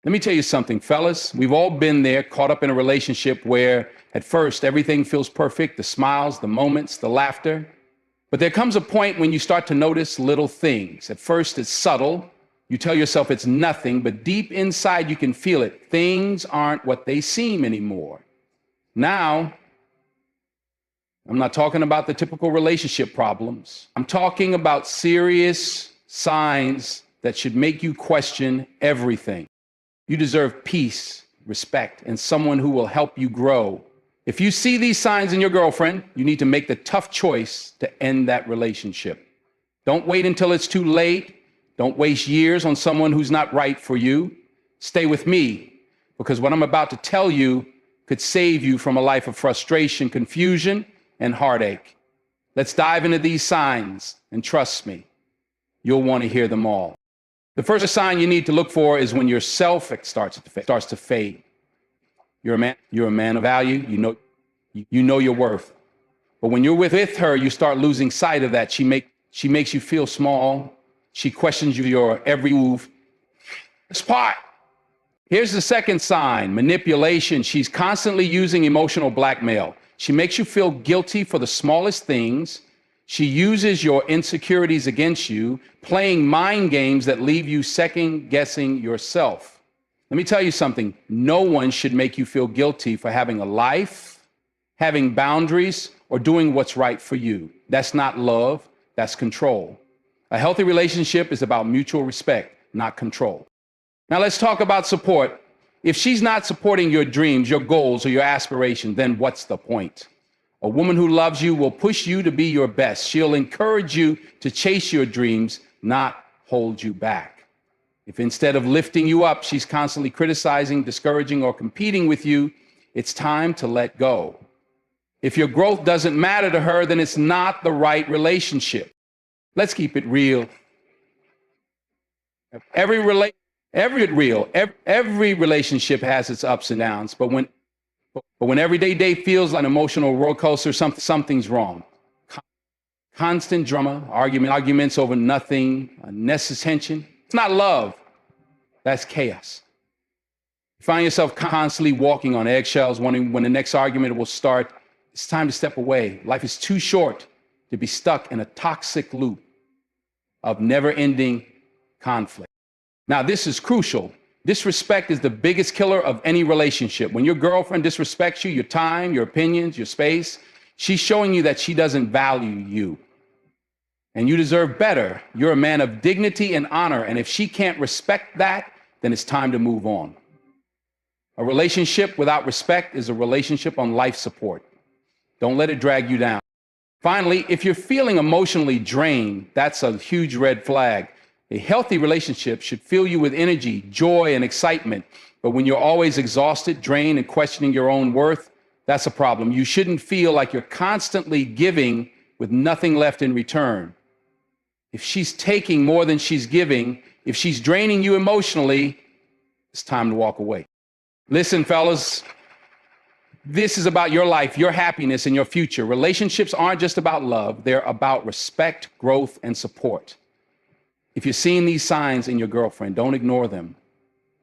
Let me tell you something, fellas. We've all been there, caught up in a relationship where at first everything feels perfect, the smiles, the moments, the laughter. But there comes a point when you start to notice little things. At first it's subtle. You tell yourself it's nothing, but deep inside you can feel it. Things aren't what they seem anymore. Now, I'm not talking about the typical relationship problems. I'm talking about serious signs that should make you question everything. You deserve peace, respect, and someone who will help you grow. If you see these signs in your girlfriend, you need to make the tough choice to end that relationship. Don't wait until it's too late. Don't waste years on someone who's not right for you. Stay with me, because what I'm about to tell you could save you from a life of frustration, confusion, and heartache. Let's dive into these signs, and trust me, you'll want to hear them all. The first sign you need to look for is when your self starts to fade. You're a man of value. You know your worth. But when you're with her, you start losing sight of that. She makes you feel small. She questions your every move. Spot. Here's the second sign: manipulation. She's constantly using emotional blackmail. She makes you feel guilty for the smallest things. She uses your insecurities against you, playing mind games that leave you second guessing yourself. Let me tell you something. No one should make you feel guilty for having a life, having boundaries, or doing what's right for you. That's not love, that's control. A healthy relationship is about mutual respect, not control. Now let's talk about support. If she's not supporting your dreams, your goals, or your aspirations, then what's the point? A woman who loves you will push you to be your best. She'll encourage you to chase your dreams, not hold you back. If instead of lifting you up, she's constantly criticizing, discouraging, or competing with you, it's time to let go. If your growth doesn't matter to her, then it's not the right relationship. Let's keep it real. Every relationship has its ups and downs, but when every day feels like an emotional roller coaster, something's wrong. Constant drama, arguments over nothing, unnecessary tension. It's not love. That's chaos. You find yourself constantly walking on eggshells, wondering when the next argument will start. It's time to step away. Life is too short to be stuck in a toxic loop of never-ending conflict. Now, this is crucial. Disrespect is the biggest killer of any relationship. When your girlfriend disrespects you, your time, your opinions, your space, she's showing you that she doesn't value you. And you deserve better. You're a man of dignity and honor. And if she can't respect that, then it's time to move on. A relationship without respect is a relationship on life support. Don't let it drag you down. Finally, if you're feeling emotionally drained, that's a huge red flag. A healthy relationship should fill you with energy, joy, and excitement. But when you're always exhausted, drained, and questioning your own worth, that's a problem. You shouldn't feel like you're constantly giving with nothing left in return. If she's taking more than she's giving, if she's draining you emotionally, it's time to walk away. Listen, fellas, this is about your life, your happiness, and your future. Relationships aren't just about love. They're about respect, growth, and support. If you're seeing these signs in your girlfriend, don't ignore them.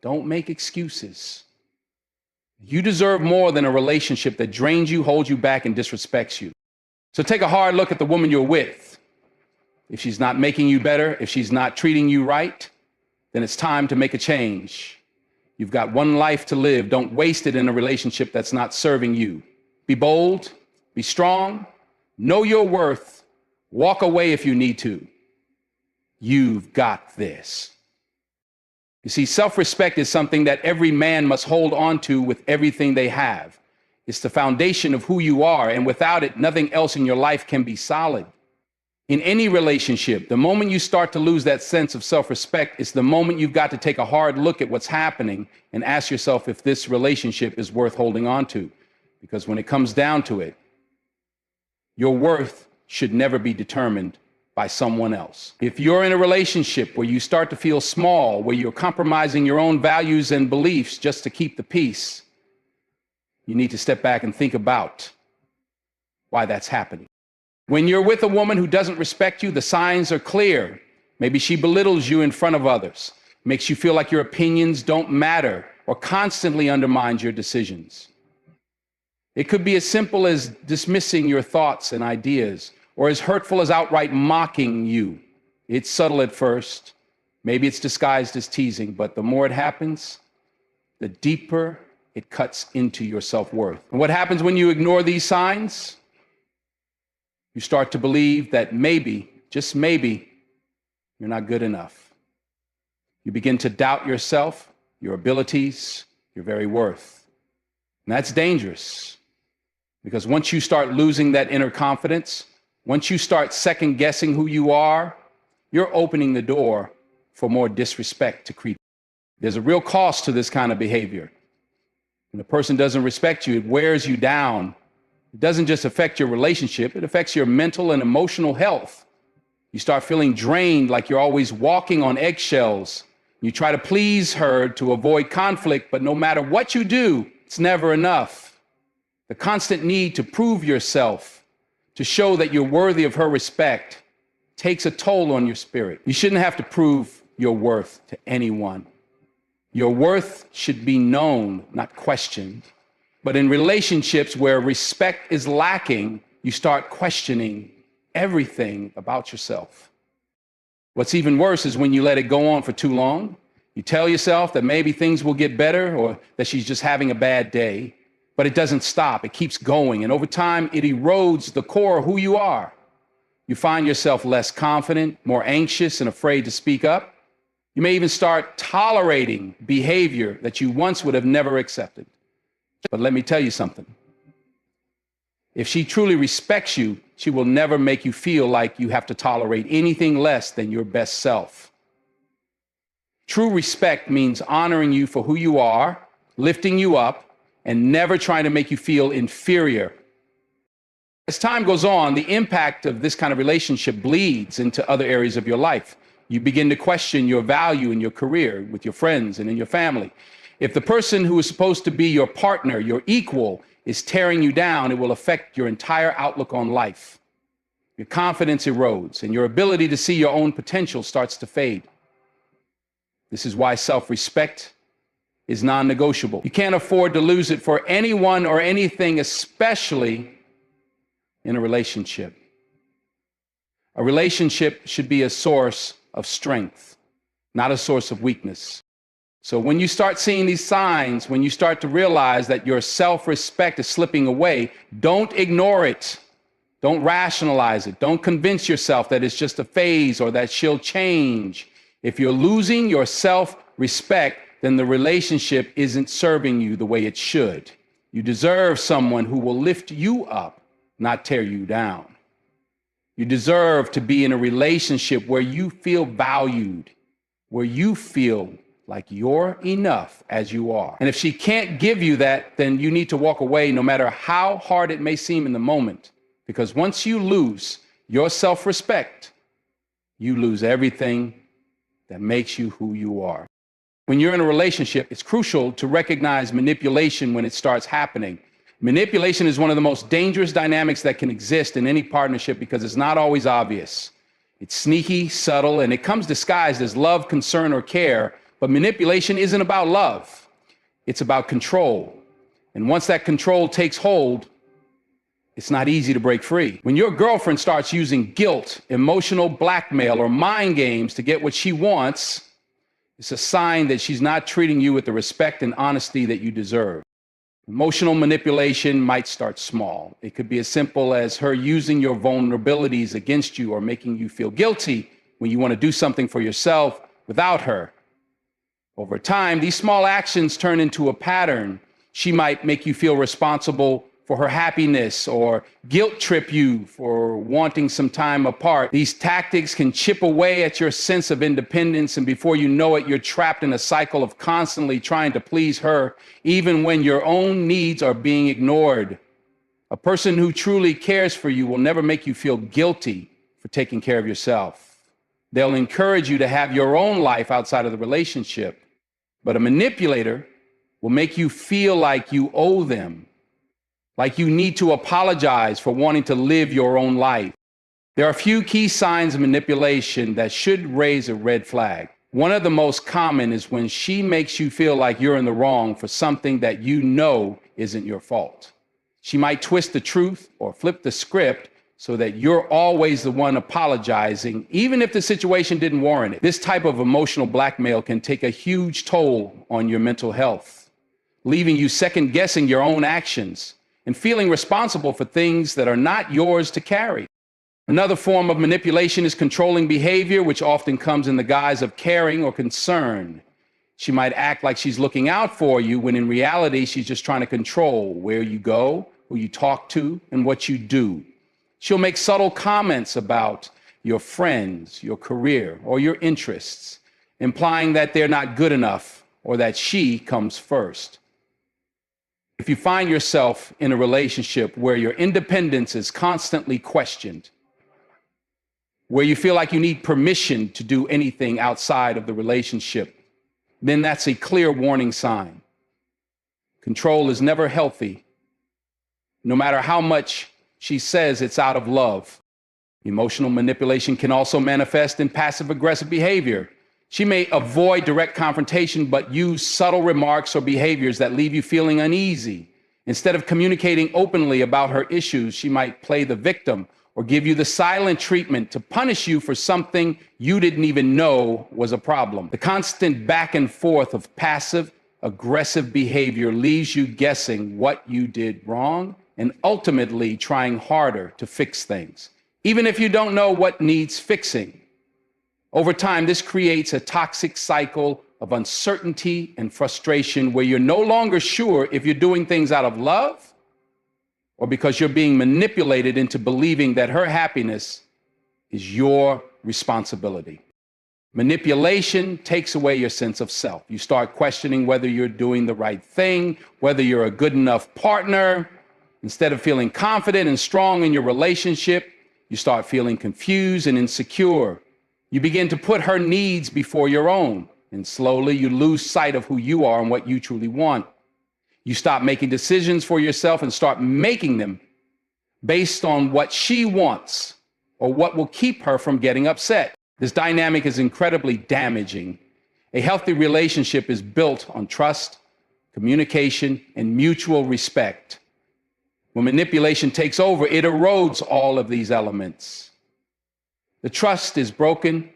Don't make excuses. You deserve more than a relationship that drains you, holds you back, and disrespects you. So take a hard look at the woman you're with. If she's not making you better, if she's not treating you right, then it's time to make a change. You've got one life to live. Don't waste it in a relationship that's not serving you. Be bold, be strong, know your worth, walk away if you need to. You've got this. You see, self-respect is something that every man must hold on to with everything they have. It's the foundation of who you are, and without it, nothing else in your life can be solid. In any relationship, the moment you start to lose that sense of self-respect, it's the moment you've got to take a hard look at what's happening and ask yourself if this relationship is worth holding on to. Because when it comes down to it, your worth should never be determined by someone else. If you're in a relationship where you start to feel small, where you're compromising your own values and beliefs just to keep the peace, you need to step back and think about why that's happening. When you're with a woman who doesn't respect you, the signs are clear. Maybe she belittles you in front of others. makes you feel like your opinions don't matter, or constantly undermines your decisions. It could be as simple as dismissing your thoughts and ideas, or as hurtful as outright mocking you. It's subtle at first. Maybe it's disguised as teasing, but the more it happens, the deeper it cuts into your self-worth. And what happens when you ignore these signs? You start to believe that maybe, just maybe, you're not good enough. You begin to doubt yourself, your abilities, your very worth. And that's dangerous, because once you start losing that inner confidence, once you start second guessing who you are, you're opening the door for more disrespect to creep. There's a real cost to this kind of behavior. When a person doesn't respect you, it wears you down. It doesn't just affect your relationship, it affects your mental and emotional health. You start feeling drained, like you're always walking on eggshells. You try to please her to avoid conflict, but no matter what you do, it's never enough. The constant need to prove yourself, to show that you're worthy of her respect, takes a toll on your spirit. You shouldn't have to prove your worth to anyone. Your worth should be known, not questioned. But in relationships where respect is lacking, you start questioning everything about yourself. What's even worse is when you let it go on for too long. You tell yourself that maybe things will get better, or that she's just having a bad day, but it doesn't stop. It keeps going. And over time, it erodes the core of who you are. You find yourself less confident, more anxious, and afraid to speak up. You may even start tolerating behavior that you once would have never accepted. But let me tell you something. If she truly respects you, she will never make you feel like you have to tolerate anything less than your best self. True respect means honoring you for who you are, lifting you up, and never trying to make you feel inferior. As time goes on, the impact of this kind of relationship bleeds into other areas of your life. You begin to question your value in your career, with your friends, and in your family. If the person who is supposed to be your partner, your equal, is tearing you down, it will affect your entire outlook on life. Your confidence erodes, and your ability to see your own potential starts to fade. This is why self-respect is non-negotiable. You can't afford to lose it for anyone or anything, especially in a relationship. A relationship should be a source of strength, not a source of weakness. So when you start seeing these signs, when you start to realize that your self-respect is slipping away, don't ignore it. Don't rationalize it. Don't convince yourself that it's just a phase or that she'll change. If you're losing your self-respect, then the relationship isn't serving you the way it should. You deserve someone who will lift you up, not tear you down. You deserve to be in a relationship where you feel valued, where you feel like you're enough as you are. And if she can't give you that, then you need to walk away, no matter how hard it may seem in the moment. Because once you lose your self-respect, you lose everything that makes you who you are. When you're in a relationship, it's crucial to recognize manipulation when it starts happening. Manipulation is one of the most dangerous dynamics that can exist in any partnership because it's not always obvious. It's sneaky, subtle, and it comes disguised as love, concern, or care. But manipulation isn't about love. It's about control. And once that control takes hold, it's not easy to break free. When your girlfriend starts using guilt, emotional blackmail, or mind games to get what she wants, it's a sign that she's not treating you with the respect and honesty that you deserve. Emotional manipulation might start small. It could be as simple as her using your vulnerabilities against you or making you feel guilty when you want to do something for yourself without her. Over time, these small actions turn into a pattern. She might make you feel responsible for her happiness or guilt trip you for wanting some time apart. These tactics can chip away at your sense of independence, and before you know it, you're trapped in a cycle of constantly trying to please her, even when your own needs are being ignored. A person who truly cares for you will never make you feel guilty for taking care of yourself. They'll encourage you to have your own life outside of the relationship. But a manipulator will make you feel like you owe them, like you need to apologize for wanting to live your own life. There are a few key signs of manipulation that should raise a red flag. One of the most common is when she makes you feel like you're in the wrong for something that you know isn't your fault. She might twist the truth or flip the script so that you're always the one apologizing, even if the situation didn't warrant it. This type of emotional blackmail can take a huge toll on your mental health, leaving you second guessing your own actions and feeling responsible for things that are not yours to carry. Another form of manipulation is controlling behavior, which often comes in the guise of caring or concern. She might act like she's looking out for you when in reality, she's just trying to control where you go, who you talk to, and what you do. She'll make subtle comments about your friends, your career, or your interests, implying that they're not good enough or that she comes first. If you find yourself in a relationship where your independence is constantly questioned, where you feel like you need permission to do anything outside of the relationship, then that's a clear warning sign. Control is never healthy, no matter how much she says it's out of love. Emotional manipulation can also manifest in passive-aggressive behavior. She may avoid direct confrontation, but use subtle remarks or behaviors that leave you feeling uneasy. Instead of communicating openly about her issues, she might play the victim or give you the silent treatment to punish you for something you didn't even know was a problem. The constant back and forth of passive-aggressive behavior leaves you guessing what you did wrong and ultimately trying harder to fix things, even if you don't know what needs fixing. Over time, this creates a toxic cycle of uncertainty and frustration where you're no longer sure if you're doing things out of love or because you're being manipulated into believing that her happiness is your responsibility. Manipulation takes away your sense of self. You start questioning whether you're doing the right thing, whether you're a good enough partner. Instead of feeling confident and strong in your relationship, you start feeling confused and insecure. You begin to put her needs before your own, and slowly you lose sight of who you are and what you truly want. You stop making decisions for yourself and start making them based on what she wants or what will keep her from getting upset. This dynamic is incredibly damaging. A healthy relationship is built on trust, communication, and mutual respect. When manipulation takes over, it erodes all of these elements. The trust is broken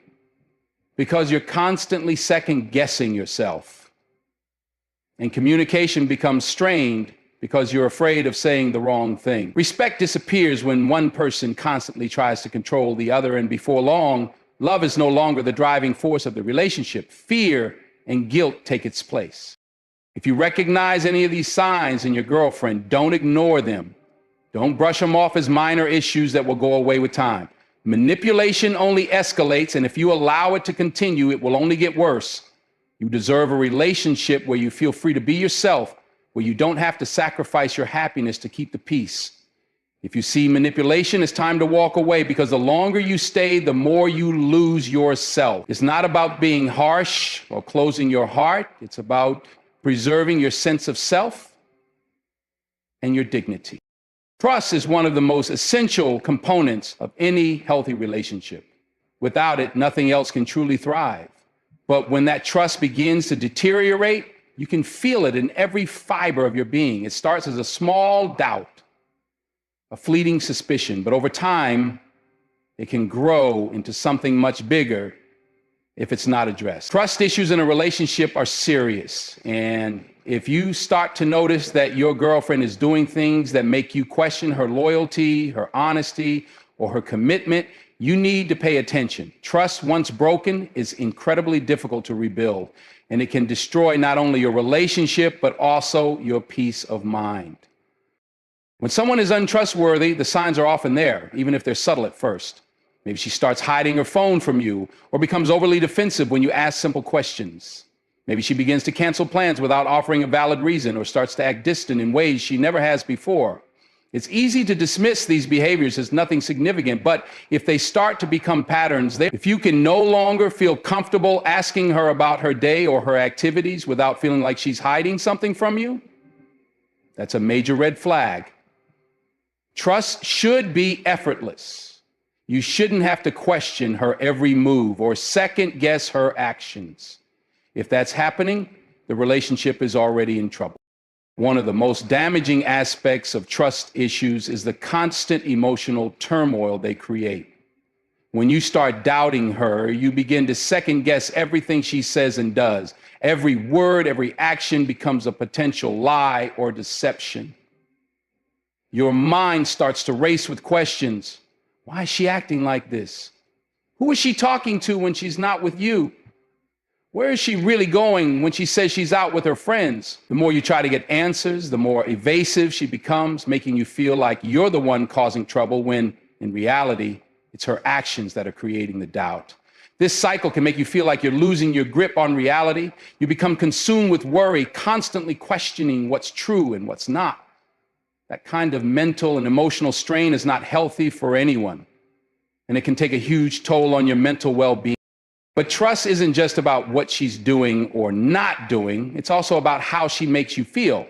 because you're constantly second-guessing yourself. And communication becomes strained because you're afraid of saying the wrong thing. Respect disappears when one person constantly tries to control the other, and before long, love is no longer the driving force of the relationship. Fear and guilt take its place. If you recognize any of these signs in your girlfriend, don't ignore them. Don't brush them off as minor issues that will go away with time. Manipulation only escalates, and if you allow it to continue, it will only get worse. You deserve a relationship where you feel free to be yourself, where you don't have to sacrifice your happiness to keep the peace. If you see manipulation, it's time to walk away, because the longer you stay, the more you lose yourself. It's not about being harsh or closing your heart. It's about preserving your sense of self and your dignity. Trust is one of the most essential components of any healthy relationship. Without it, nothing else can truly thrive. But when that trust begins to deteriorate, you can feel it in every fiber of your being. It starts as a small doubt, a fleeting suspicion, but over time, it can grow into something much bigger if it's not addressed. Trust issues in a relationship are serious, and if you start to notice that your girlfriend is doing things that make you question her loyalty, her honesty, or her commitment, you need to pay attention. Trust, once broken, is incredibly difficult to rebuild, and it can destroy not only your relationship, but also your peace of mind. When someone is untrustworthy, the signs are often there, even if they're subtle at first. Maybe she starts hiding her phone from you or becomes overly defensive when you ask simple questions. Maybe she begins to cancel plans without offering a valid reason or starts to act distant in ways she never has before. It's easy to dismiss these behaviors as nothing significant, but if they start to become patterns, if you can no longer feel comfortable asking her about her day or her activities without feeling like she's hiding something from you, that's a major red flag. Trust should be effortless. You shouldn't have to question her every move or second guess her actions. If that's happening, the relationship is already in trouble. One of the most damaging aspects of trust issues is the constant emotional turmoil they create. When you start doubting her, you begin to second guess everything she says and does. Every word, every action becomes a potential lie or deception. Your mind starts to race with questions. Why is she acting like this? Who is she talking to when she's not with you? Where is she really going when she says she's out with her friends? The more you try to get answers, the more evasive she becomes, making you feel like you're the one causing trouble when, in reality, it's her actions that are creating the doubt. This cycle can make you feel like you're losing your grip on reality. You become consumed with worry, constantly questioning what's true and what's not. That kind of mental and emotional strain is not healthy for anyone, and it can take a huge toll on your mental well-being. But trust isn't just about what she's doing or not doing. It's also about how she makes you feel.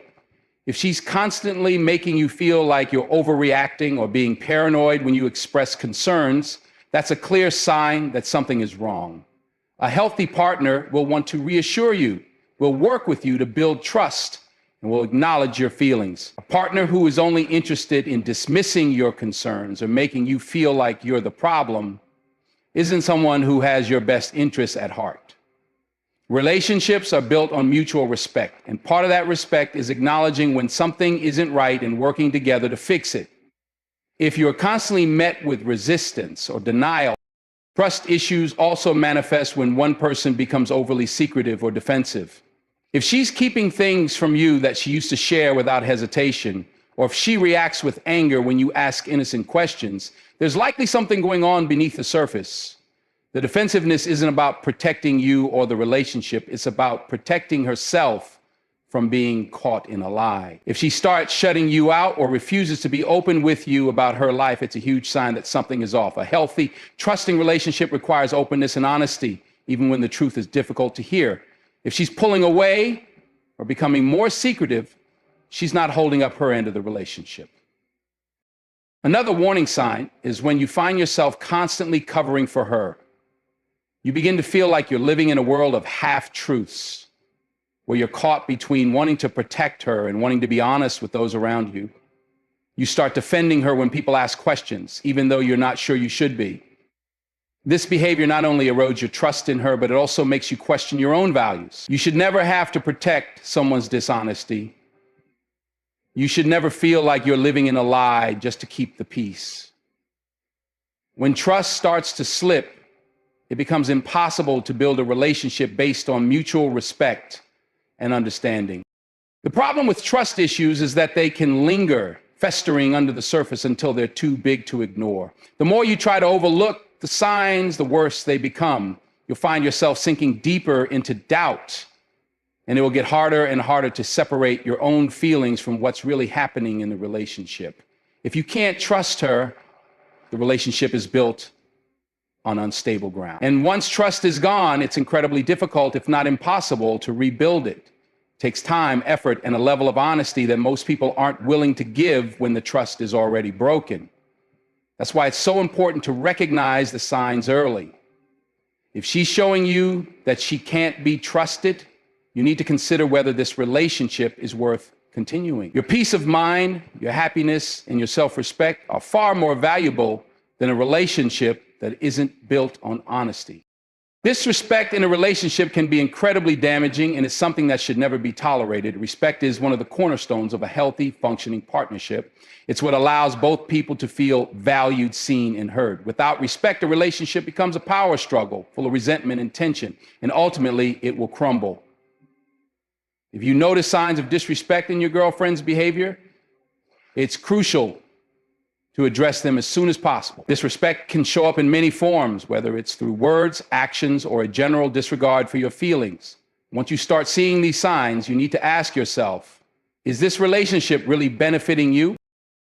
If she's constantly making you feel like you're overreacting or being paranoid when you express concerns, that's a clear sign that something is wrong. A healthy partner will want to reassure you, will work with you to build trust, and will acknowledge your feelings. A partner who is only interested in dismissing your concerns or making you feel like you're the problem isn't someone who has your best interests at heart. Relationships are built on mutual respect, and part of that respect is acknowledging when something isn't right and working together to fix it. If you're constantly met with resistance or denial, trust issues also manifest when one person becomes overly secretive or defensive. If she's keeping things from you that she used to share without hesitation, or if she reacts with anger when you ask innocent questions, there's likely something going on beneath the surface. The defensiveness isn't about protecting you or the relationship, it's about protecting herself from being caught in a lie. If she starts shutting you out or refuses to be open with you about her life, it's a huge sign that something is off. A healthy, trusting relationship requires openness and honesty, even when the truth is difficult to hear. If she's pulling away or becoming more secretive, she's not holding up her end of the relationship. Another warning sign is when you find yourself constantly covering for her. You begin to feel like you're living in a world of half-truths, where you're caught between wanting to protect her and wanting to be honest with those around you. You start defending her when people ask questions, even though you're not sure you should be. This behavior not only erodes your trust in her, but it also makes you question your own values. You should never have to protect someone's dishonesty. You should never feel like you're living in a lie just to keep the peace. When trust starts to slip, it becomes impossible to build a relationship based on mutual respect and understanding. The problem with trust issues is that they can linger, festering under the surface until they're too big to ignore. The more you try to overlook the signs, the worse they become. You'll find yourself sinking deeper into doubt, and it will get harder and harder to separate your own feelings from what's really happening in the relationship. If you can't trust her, the relationship is built on unstable ground. And once trust is gone, it's incredibly difficult, if not impossible, to rebuild it. It takes time, effort, and a level of honesty that most people aren't willing to give when the trust is already broken. That's why it's so important to recognize the signs early. If she's showing you that she can't be trusted, you need to consider whether this relationship is worth continuing. Your peace of mind, your happiness, and your self-respect are far more valuable than a relationship that isn't built on honesty. Disrespect in a relationship can be incredibly damaging, and it's something that should never be tolerated. Respect is one of the cornerstones of a healthy, functioning partnership. It's what allows both people to feel valued, seen, and heard. Without respect, a relationship becomes a power struggle, full of resentment and tension, and ultimately it will crumble. If you notice signs of disrespect in your girlfriend's behavior, it's crucial to address them as soon as possible. Disrespect can show up in many forms, whether it's through words, actions, or a general disregard for your feelings. Once you start seeing these signs, you need to ask yourself, is this relationship really benefiting you?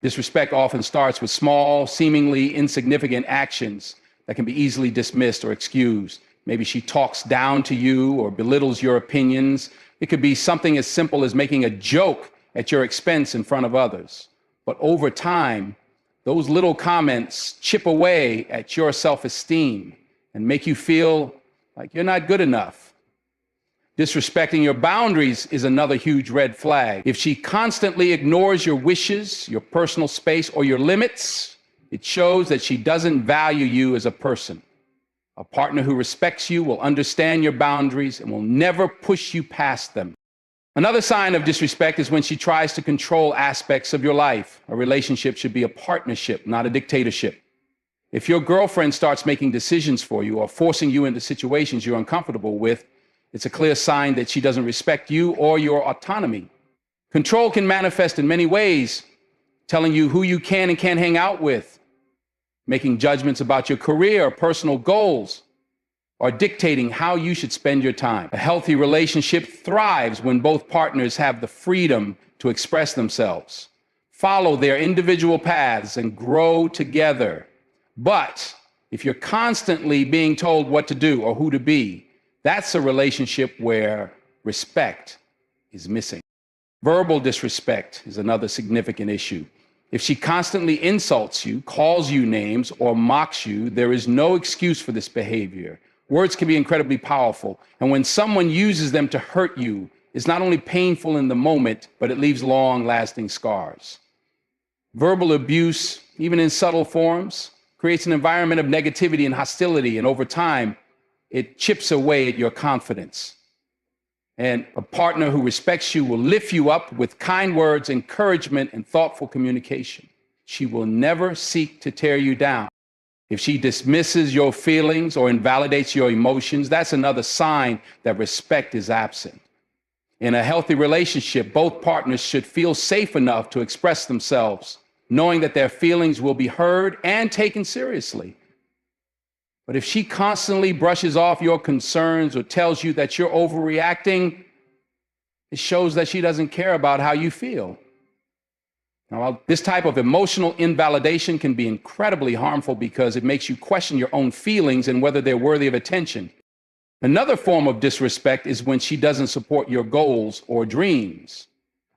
Disrespect often starts with small, seemingly insignificant actions that can be easily dismissed or excused. Maybe she talks down to you or belittles your opinions. It could be something as simple as making a joke at your expense in front of others. But over time, Those little comments chip away at your self-esteem and make you feel like you're not good enough. Disrespecting your boundaries is another huge red flag. If she constantly ignores your wishes, your personal space, or your limits, it shows that she doesn't value you as a person. A partner who respects you will understand your boundaries and will never push you past them. Another sign of disrespect is when she tries to control aspects of your life. A relationship should be a partnership, not a dictatorship. If your girlfriend starts making decisions for you or forcing you into situations you're uncomfortable with, it's a clear sign that she doesn't respect you or your autonomy. Control can manifest in many ways, telling you who you can and can't hang out with, making judgments about your career or personal goals, or dictating how you should spend your time. A healthy relationship thrives when both partners have the freedom to express themselves, follow their individual paths, and grow together. But if you're constantly being told what to do or who to be, that's a relationship where respect is missing. Verbal disrespect is another significant issue. If she constantly insults you, calls you names, or mocks you, there is no excuse for this behavior. Words can be incredibly powerful, and when someone uses them to hurt you, it's not only painful in the moment, but it leaves long-lasting scars. Verbal abuse, even in subtle forms, creates an environment of negativity and hostility, and over time, it chips away at your confidence. And a partner who respects you will lift you up with kind words, encouragement, and thoughtful communication. She will never seek to tear you down. If she dismisses your feelings or invalidates your emotions, that's another sign that respect is absent. In a healthy relationship, both partners should feel safe enough to express themselves, knowing that their feelings will be heard and taken seriously. But if she constantly brushes off your concerns or tells you that you're overreacting, it shows that she doesn't care about how you feel. Now, this type of emotional invalidation can be incredibly harmful because it makes you question your own feelings and whether they're worthy of attention. Another form of disrespect is when she doesn't support your goals or dreams.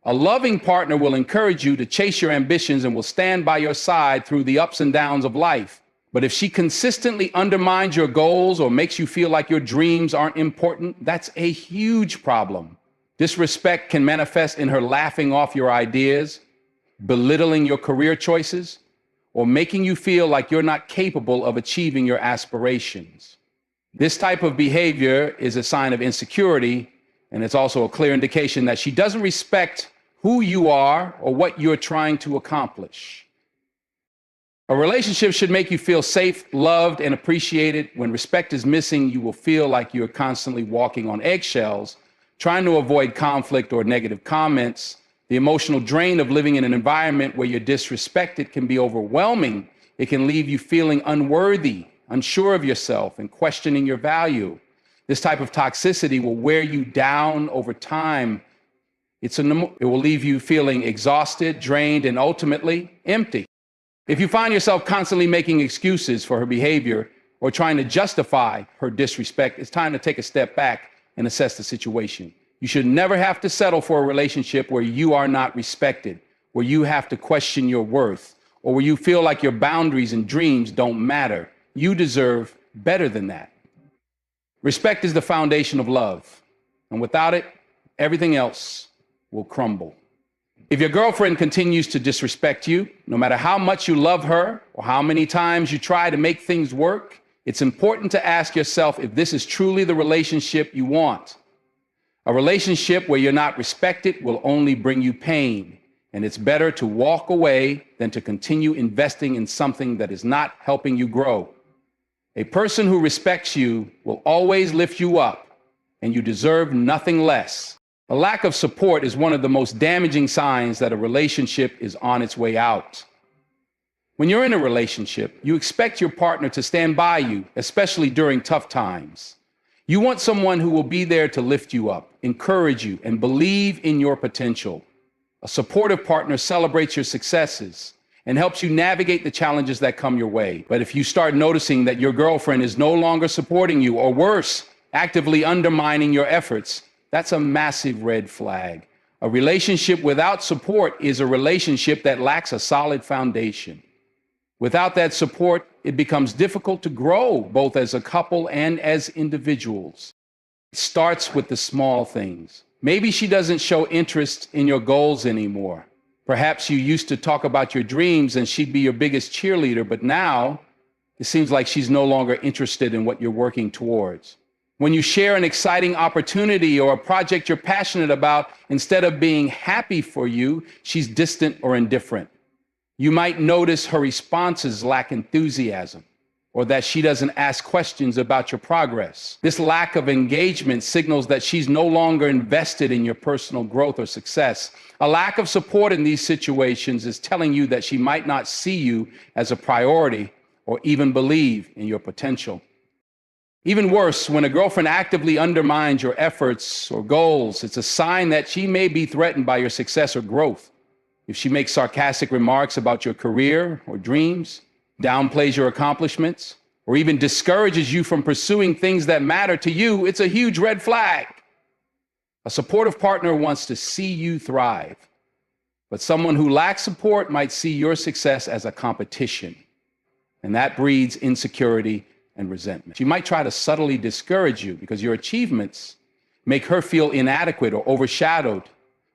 A loving partner will encourage you to chase your ambitions and will stand by your side through the ups and downs of life. But if she consistently undermines your goals or makes you feel like your dreams aren't important, that's a huge problem. Disrespect can manifest in her laughing off your ideas, belittling your career choices, or making you feel like you're not capable of achieving your aspirations. This type of behavior is a sign of insecurity, and it's also a clear indication that she doesn't respect who you are or what you're trying to accomplish. A relationship should make you feel safe, loved, and appreciated. When respect is missing, you will feel like you're constantly walking on eggshells, trying to avoid conflict or negative comments. The emotional drain of living in an environment where you're disrespected can be overwhelming. It can leave you feeling unworthy, unsure of yourself, and questioning your value. This type of toxicity will wear you down over time. It will leave you feeling exhausted, drained, and ultimately empty. If you find yourself constantly making excuses for her behavior or trying to justify her disrespect, it's time to take a step back and assess the situation. You should never have to settle for a relationship where you are not respected, where you have to question your worth, or where you feel like your boundaries and dreams don't matter. You deserve better than that. Respect is the foundation of love, and without it, everything else will crumble. If your girlfriend continues to disrespect you, no matter how much you love her or how many times you try to make things work, it's important to ask yourself if this is truly the relationship you want. A relationship where you're not respected will only bring you pain, and it's better to walk away than to continue investing in something that is not helping you grow. A person who respects you will always lift you up, and you deserve nothing less. A lack of support is one of the most damaging signs that a relationship is on its way out. When you're in a relationship, you expect your partner to stand by you, especially during tough times. You want someone who will be there to lift you up, encourage you, and believe in your potential. A supportive partner celebrates your successes and helps you navigate the challenges that come your way. But if you start noticing that your girlfriend is no longer supporting you, or worse, actively undermining your efforts, that's a massive red flag. A relationship without support is a relationship that lacks a solid foundation. Without that support, it becomes difficult to grow both as a couple and as individuals. It starts with the small things. Maybe she doesn't show interest in your goals anymore. Perhaps you used to talk about your dreams and she'd be your biggest cheerleader, but now it seems like she's no longer interested in what you're working towards. When you share an exciting opportunity or a project you're passionate about, instead of being happy for you, she's distant or indifferent. You might notice her responses lack enthusiasm, or that she doesn't ask questions about your progress. This lack of engagement signals that she's no longer invested in your personal growth or success. A lack of support in these situations is telling you that she might not see you as a priority or even believe in your potential. Even worse, when a girlfriend actively undermines your efforts or goals, it's a sign that she may be threatened by your success or growth. If she makes sarcastic remarks about your career or dreams, downplays your accomplishments, or even discourages you from pursuing things that matter to you, it's a huge red flag. A supportive partner wants to see you thrive, but someone who lacks support might see your success as a competition, and that breeds insecurity and resentment. She might try to subtly discourage you because your achievements make her feel inadequate or overshadowed,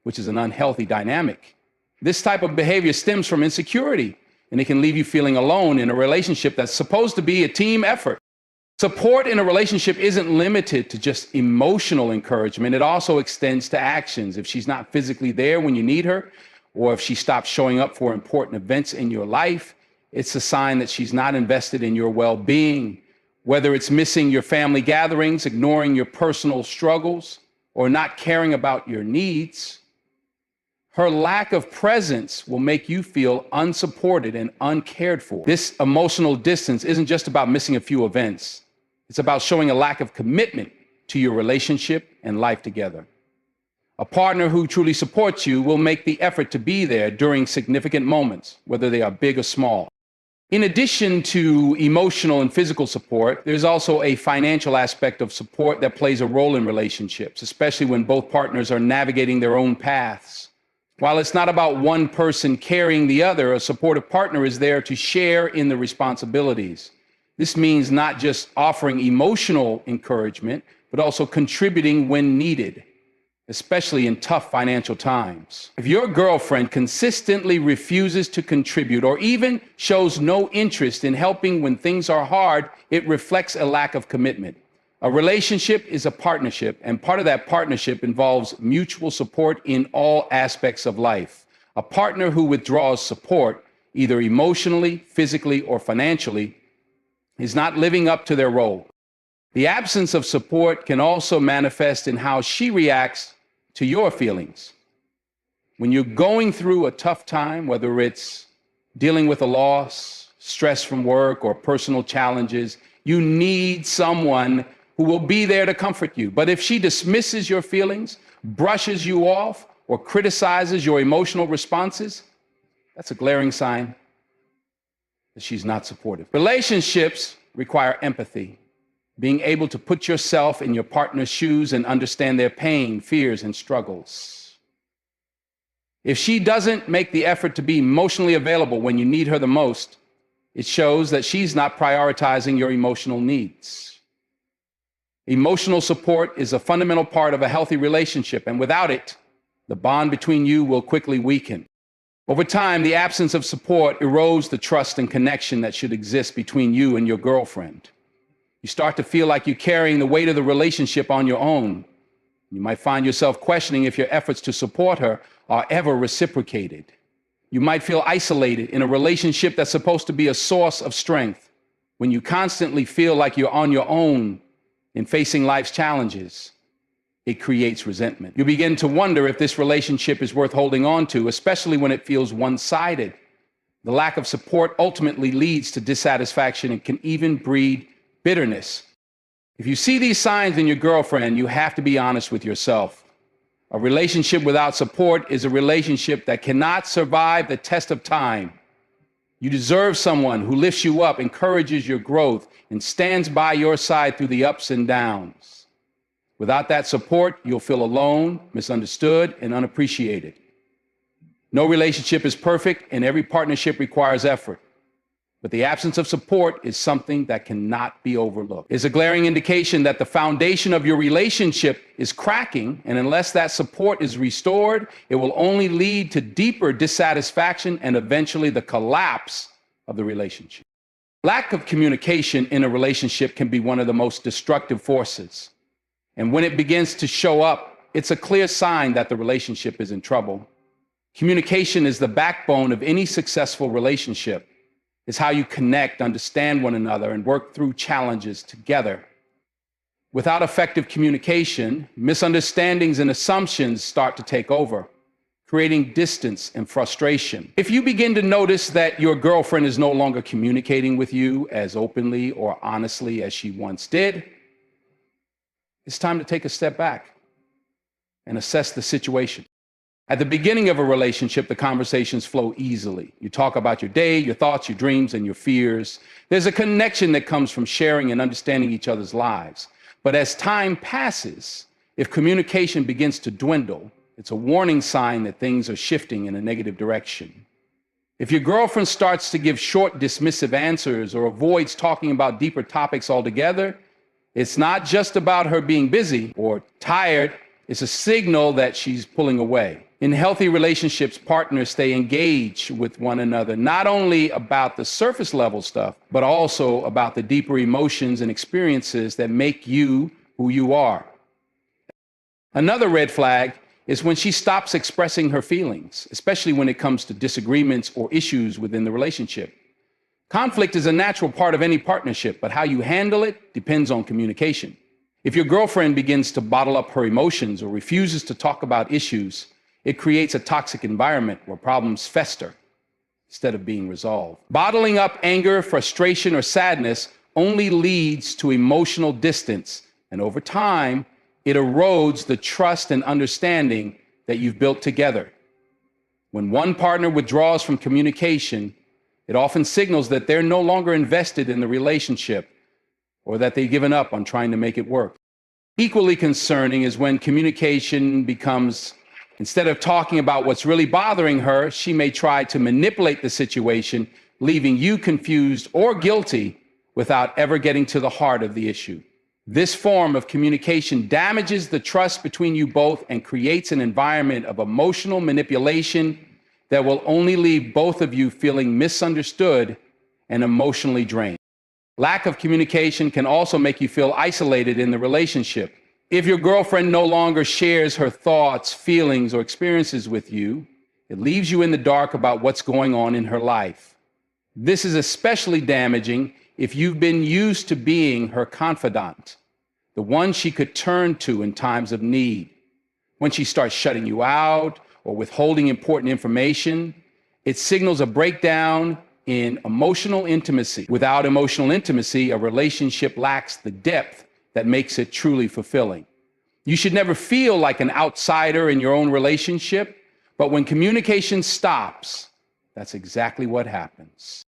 which is an unhealthy dynamic. This type of behavior stems from insecurity, and it can leave you feeling alone in a relationship that's supposed to be a team effort. Support in a relationship isn't limited to just emotional encouragement. It also extends to actions. If she's not physically there when you need her, or if she stops showing up for important events in your life, it's a sign that she's not invested in your well-being. Whether it's missing your family gatherings, ignoring your personal struggles, or not caring about your needs, her lack of presence will make you feel unsupported and uncared for. This emotional distance isn't just about missing a few events. It's about showing a lack of commitment to your relationship and life together. A partner who truly supports you will make the effort to be there during significant moments, whether they are big or small. In addition to emotional and physical support, there's also a financial aspect of support that plays a role in relationships, especially when both partners are navigating their own paths. While it's not about one person carrying the other, a supportive partner is there to share in the responsibilities. This means not just offering emotional encouragement, but also contributing when needed, especially in tough financial times. If your girlfriend consistently refuses to contribute or even shows no interest in helping when things are hard, it reflects a lack of commitment. A relationship is a partnership, and part of that partnership involves mutual support in all aspects of life. A partner who withdraws support, either emotionally, physically, or financially, is not living up to their role. The absence of support can also manifest in how she reacts to your feelings. When you're going through a tough time, whether it's dealing with a loss, stress from work, or personal challenges, you need someone who will be there to comfort you. But if she dismisses your feelings, brushes you off, or criticizes your emotional responses, that's a glaring sign that she's not supportive. Relationships require empathy, being able to put yourself in your partner's shoes and understand their pain, fears, and struggles. If she doesn't make the effort to be emotionally available when you need her the most, it shows that she's not prioritizing your emotional needs. Emotional support is a fundamental part of a healthy relationship, and without it, the bond between you will quickly weaken. Over time, the absence of support erodes the trust and connection that should exist between you and your girlfriend. You start to feel like you're carrying the weight of the relationship on your own. You might find yourself questioning if your efforts to support her are ever reciprocated. You might feel isolated in a relationship that's supposed to be a source of strength. When you constantly feel like you're on your own in facing life's challenges, it creates resentment. You begin to wonder if this relationship is worth holding on to, especially when it feels one-sided. The lack of support ultimately leads to dissatisfaction and can even breed bitterness. If you see these signs in your girlfriend, you have to be honest with yourself. A relationship without support is a relationship that cannot survive the test of time. You deserve someone who lifts you up, encourages your growth, and stands by your side through the ups and downs. Without that support, you'll feel alone, misunderstood, and unappreciated. No relationship is perfect, and every partnership requires effort. But the absence of support is something that cannot be overlooked. It's a glaring indication that the foundation of your relationship is cracking, and unless that support is restored, it will only lead to deeper dissatisfaction and eventually the collapse of the relationship. Lack of communication in a relationship can be one of the most destructive forces. And when it begins to show up, it's a clear sign that the relationship is in trouble. Communication is the backbone of any successful relationship. It's how you connect, understand one another, and work through challenges together. Without effective communication, misunderstandings and assumptions start to take over, creating distance and frustration. If you begin to notice that your girlfriend is no longer communicating with you as openly or honestly as she once did, it's time to take a step back and assess the situation. At the beginning of a relationship, the conversations flow easily. You talk about your day, your thoughts, your dreams, and your fears. There's a connection that comes from sharing and understanding each other's lives. But as time passes, if communication begins to dwindle, it's a warning sign that things are shifting in a negative direction. If your girlfriend starts to give short, dismissive answers or avoids talking about deeper topics altogether, it's not just about her being busy or tired. It's a signal that she's pulling away. In healthy relationships, partners stay engaged with one another, not only about the surface level stuff, but also about the deeper emotions and experiences that make you who you are. Another red flag is when she stops expressing her feelings, especially when it comes to disagreements or issues within the relationship. Conflict is a natural part of any partnership, but how you handle it depends on communication. If your girlfriend begins to bottle up her emotions or refuses to talk about issues, it creates a toxic environment where problems fester instead of being resolved. Bottling up anger, frustration, or sadness only leads to emotional distance, and over time, it erodes the trust and understanding that you've built together. When one partner withdraws from communication, it often signals that they're no longer invested in the relationship or that they've given up on trying to make it work. Equally concerning is when communication becomes, instead of talking about what's really bothering her, she may try to manipulate the situation, leaving you confused or guilty without ever getting to the heart of the issue. This form of communication damages the trust between you both and creates an environment of emotional manipulation that will only leave both of you feeling misunderstood and emotionally drained. Lack of communication can also make you feel isolated in the relationship. If your girlfriend no longer shares her thoughts, feelings, or experiences with you, it leaves you in the dark about what's going on in her life. This is especially damaging if you've been used to being her confidant, the one she could turn to in times of need. When she starts shutting you out or withholding important information, it signals a breakdown in emotional intimacy. Without emotional intimacy, a relationship lacks the depth that makes it truly fulfilling. You should never feel like an outsider in your own relationship, but when communication stops, that's exactly what happens.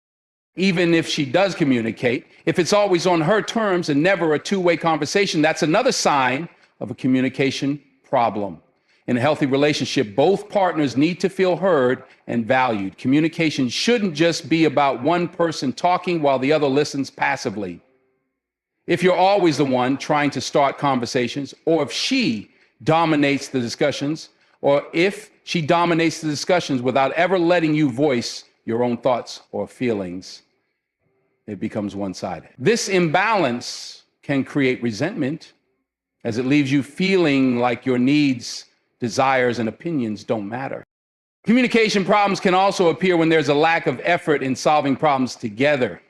Even if she does communicate, if it's always on her terms and never a two-way conversation, that's another sign of a communication problem. In a healthy relationship, both partners need to feel heard and valued. Communication shouldn't just be about one person talking while the other listens passively. If you're always the one trying to start conversations, or if she dominates the discussions, or if she dominates the discussions without ever letting you voice your own thoughts or feelings, it becomes one-sided. This imbalance can create resentment, as it leaves you feeling like your needs, desires, and opinions don't matter. Communication problems can also appear when there's a lack of effort in solving problems together.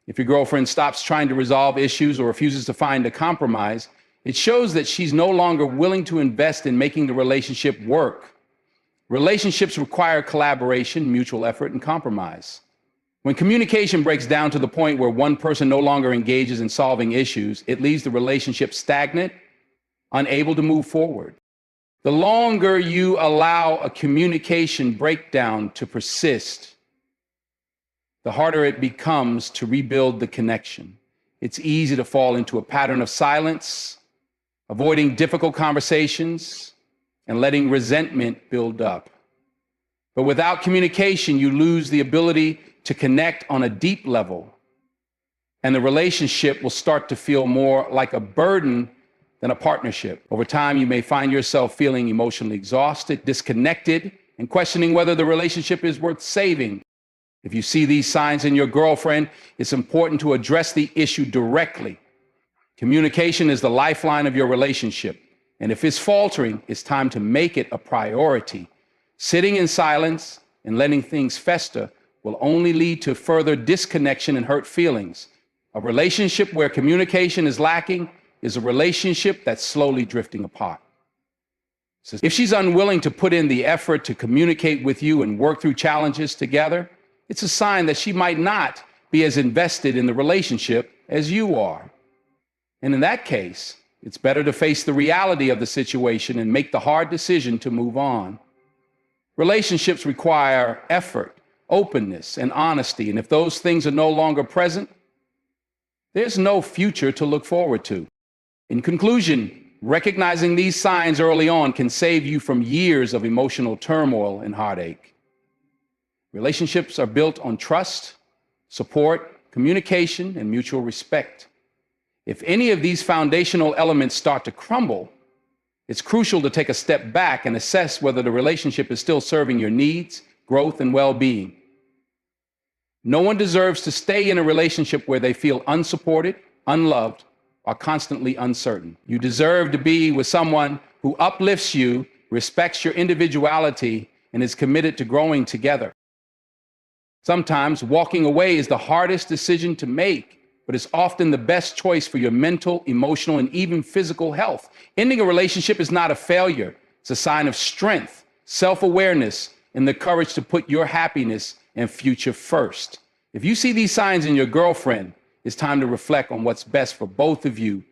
If your girlfriend stops trying to resolve issues or refuses to find a compromise, it shows that she's no longer willing to invest in making the relationship work. Relationships require collaboration, mutual effort, and compromise. When communication breaks down to the point where one person no longer engages in solving issues, it leaves the relationship stagnant, unable to move forward. The longer you allow a communication breakdown to persist, the harder it becomes to rebuild the connection. It's easy to fall into a pattern of silence, avoiding difficult conversations, and letting resentment build up. But without communication, you lose the ability to connect on a deep level, and the relationship will start to feel more like a burden than a partnership. Over time, you may find yourself feeling emotionally exhausted, disconnected, and questioning whether the relationship is worth saving. If you see these signs in your girlfriend, it's important to address the issue directly. Communication is the lifeline of your relationship, and if it's faltering, it's time to make it a priority. Sitting in silence and letting things fester will only lead to further disconnection and hurt feelings. A relationship where communication is lacking is a relationship that's slowly drifting apart. So if she's unwilling to put in the effort to communicate with you and work through challenges together, it's a sign that she might not be as invested in the relationship as you are. And in that case, it's better to face the reality of the situation and make the hard decision to move on. Relationships require effort, openness, and honesty. And if those things are no longer present, there's no future to look forward to. In conclusion, recognizing these signs early on can save you from years of emotional turmoil and heartache. Relationships are built on trust, support, communication, and mutual respect. If any of these foundational elements start to crumble, it's crucial to take a step back and assess whether the relationship is still serving your needs, growth, and well-being. No one deserves to stay in a relationship where they feel unsupported, unloved, or constantly uncertain. You deserve to be with someone who uplifts you, respects your individuality, and is committed to growing together. Sometimes walking away is the hardest decision to make, but it's often the best choice for your mental, emotional, and even physical health. Ending a relationship is not a failure. It's a sign of strength, self-awareness, and the courage to put your happiness and future first. If you see these signs in your girlfriend, it's time to reflect on what's best for both of you.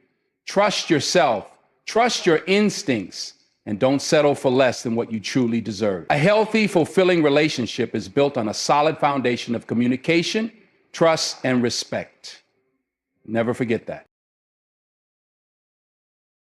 Trust yourself, trust your instincts, and don't settle for less than what you truly deserve. A healthy, fulfilling relationship is built on a solid foundation of communication, trust, and respect. Never forget that.